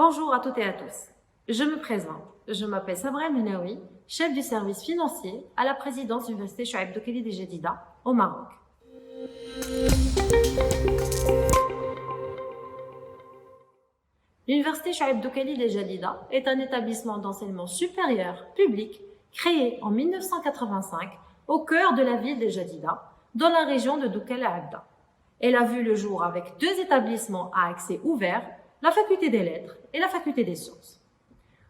Bonjour à toutes et à tous. Je me présente. Je m'appelle Sabra Menaoui, chef du service financier à la présidence de l'Université Chouaib Doukheli de Jadida au Maroc. L'Université Chouaib Doukheli de Jadida est un établissement d'enseignement supérieur public créé en 1985 au cœur de la ville de Jadida, dans la région de Doukhel-Abda. Elle a vu le jour avec deux établissements à accès ouvert, la faculté des lettres et la faculté des sciences.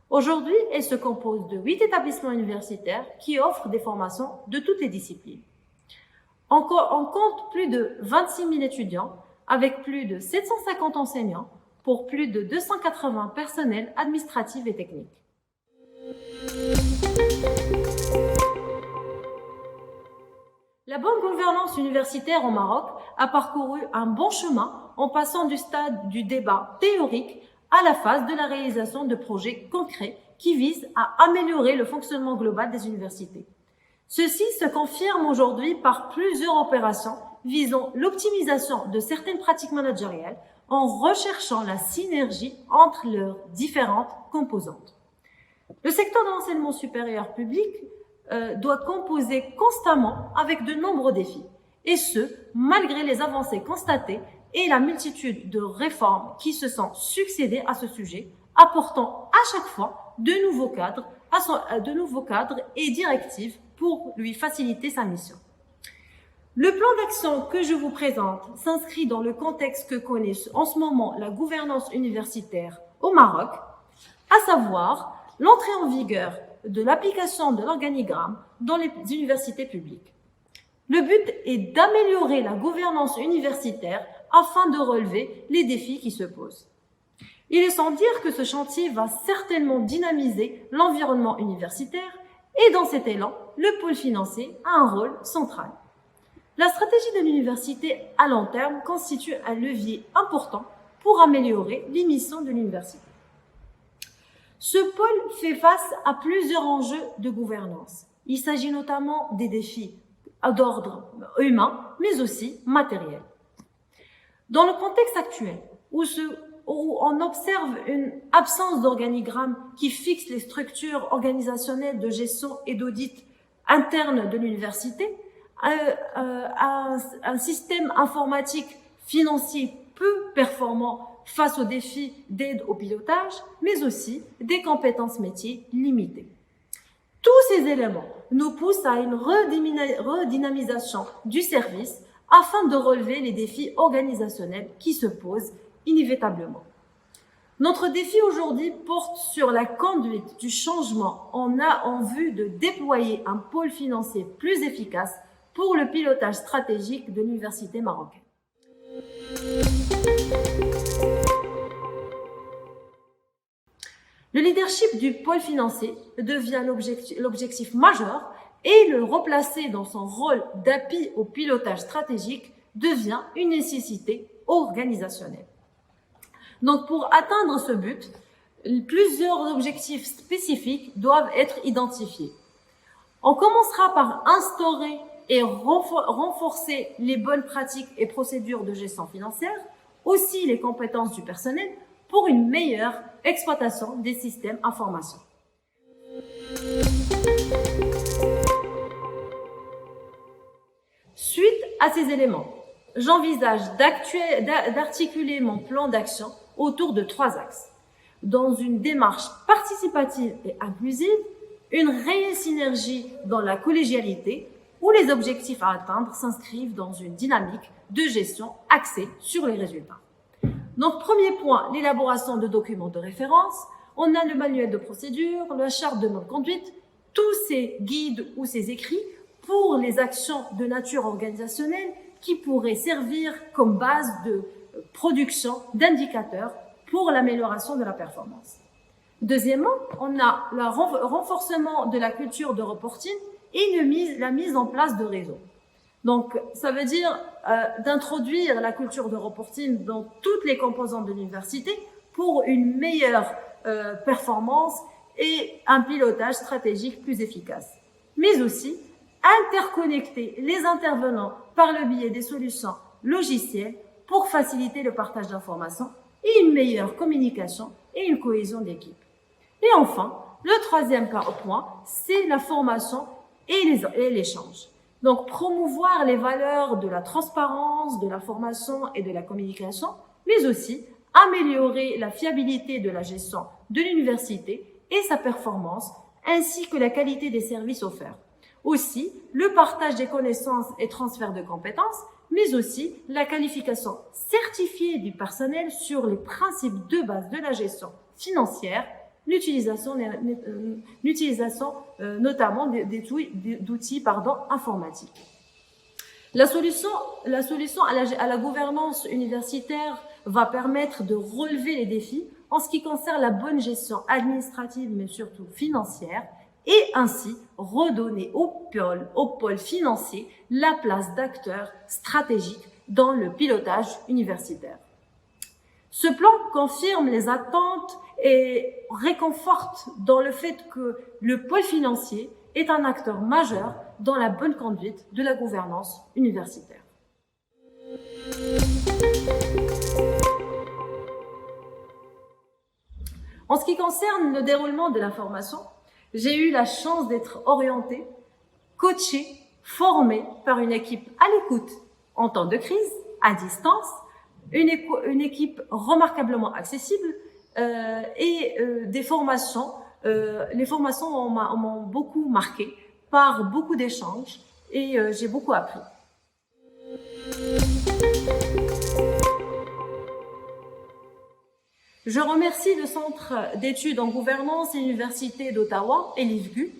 Aujourd'hui, elle se compose de 8 établissements universitaires qui offrent des formations de toutes les disciplines. On compte plus de 26 000 étudiants avec plus de 750 enseignants pour plus de 280 personnels administratifs et techniques. La bonne gouvernance universitaire au Maroc a parcouru un bon chemin en passant du stade du débat théorique à la phase de la réalisation de projets concrets qui visent à améliorer le fonctionnement global des universités. Ceci se confirme aujourd'hui par plusieurs opérations visant l'optimisation de certaines pratiques managériales en recherchant la synergie entre leurs différentes composantes. Le secteur de l'enseignement supérieur public doit composer constamment avec de nombreux défis, et ce, malgré les avancées constatées et la multitude de réformes qui se sont succédées à ce sujet, apportant à chaque fois de nouveaux cadres et directives pour lui faciliter sa mission. Le plan d'action que je vous présente s'inscrit dans le contexte que connaît en ce moment la gouvernance universitaire au Maroc, à savoir l'entrée en vigueur de l'application de l'organigramme dans les universités publiques. Le but est d'améliorer la gouvernance universitaire afin de relever les défis qui se posent. Il est sans dire que ce chantier va certainement dynamiser l'environnement universitaire et dans cet élan, le pôle financier a un rôle central. La stratégie de l'université à long terme constitue un levier important pour améliorer les missions de l'université. Ce pôle fait face à plusieurs enjeux de gouvernance. Il s'agit notamment des défis d'ordre humain, mais aussi matériel. Dans le contexte actuel, où on observe une absence d'organigramme qui fixe les structures organisationnelles de gestion et d'audit interne de l'université, un système informatique financier peu performant face aux défis d'aide au pilotage, mais aussi des compétences métiers limitées. Tous ces éléments nous poussent à une redynamisation du service afin de relever les défis organisationnels qui se posent inévitablement. Notre défi aujourd'hui porte sur la conduite du changement en vue de déployer un pôle financier plus efficace pour le pilotage stratégique de l'université marocaine. Le leadership du pôle financier devient l'objectif majeur et le replacer dans son rôle d'appui au pilotage stratégique devient une nécessité organisationnelle. Donc, pour atteindre ce but, plusieurs objectifs spécifiques doivent être identifiés. On commencera par instaurer et renforcer les bonnes pratiques et procédures de gestion financière, aussi les compétences du personnel pour une meilleure exploitation des systèmes information. Suite à ces éléments, j'envisage d'articuler mon plan d'action autour de 3 axes. Dans une démarche participative et inclusive, une réelle synergie dans la collégialité où les objectifs à atteindre s'inscrivent dans une dynamique de gestion axée sur les résultats. Donc, premier point, l'élaboration de documents de référence. On a le manuel de procédure, la charte de bonne conduite, tous ces guides ou ces écrits pour les actions de nature organisationnelle qui pourraient servir comme base de production d'indicateurs pour l'amélioration de la performance. Deuxièmement, on a le renforcement de la culture de reporting et la mise en place de réseaux. Donc, ça veut dire d'introduire la culture de reporting dans toutes les composantes de l'université pour une meilleure performance et un pilotage stratégique plus efficace. Mais aussi, interconnecter les intervenants par le biais des solutions logicielles pour faciliter le partage d'informations et une meilleure communication et une cohésion d'équipe. Et enfin, le troisième point, c'est la formation et l'échange. Donc, promouvoir les valeurs de la transparence, de la formation et de la communication, mais aussi améliorer la fiabilité de la gestion de l'université et sa performance, ainsi que la qualité des services offerts. Aussi, le partage des connaissances et transfert de compétences, mais aussi la qualification certifiée du personnel sur les principes de base de la gestion financière, l'utilisation notamment d'outils informatiques. La solution à la gouvernance universitaire va permettre de relever les défis en ce qui concerne la bonne gestion administrative, mais surtout financière, et ainsi redonner au pôle financier la place d'acteur stratégique dans le pilotage universitaire. Ce plan confirme les attentes et réconforte dans le fait que le pôle financier est un acteur majeur dans la bonne conduite de la gouvernance universitaire. En ce qui concerne le déroulement de la formation, j'ai eu la chance d'être orientée, coachée, formée par une équipe à l'écoute en temps de crise, à distance, une équipe remarquablement accessible et des formations. Les formations m'ont beaucoup marqué par beaucoup d'échanges et j'ai beaucoup appris. Je remercie le Centre d'études en gouvernance et l'Université d'Ottawa et l'IFGU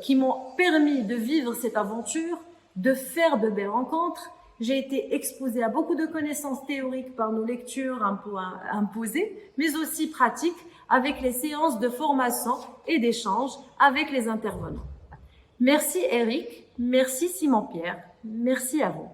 qui m'ont permis de vivre cette aventure, de faire de belles rencontres. J'ai été exposée à beaucoup de connaissances théoriques par nos lectures imposées, mais aussi pratiques avec les séances de formation et d'échange avec les intervenants. Merci Eric, merci Simon-Pierre, merci à vous.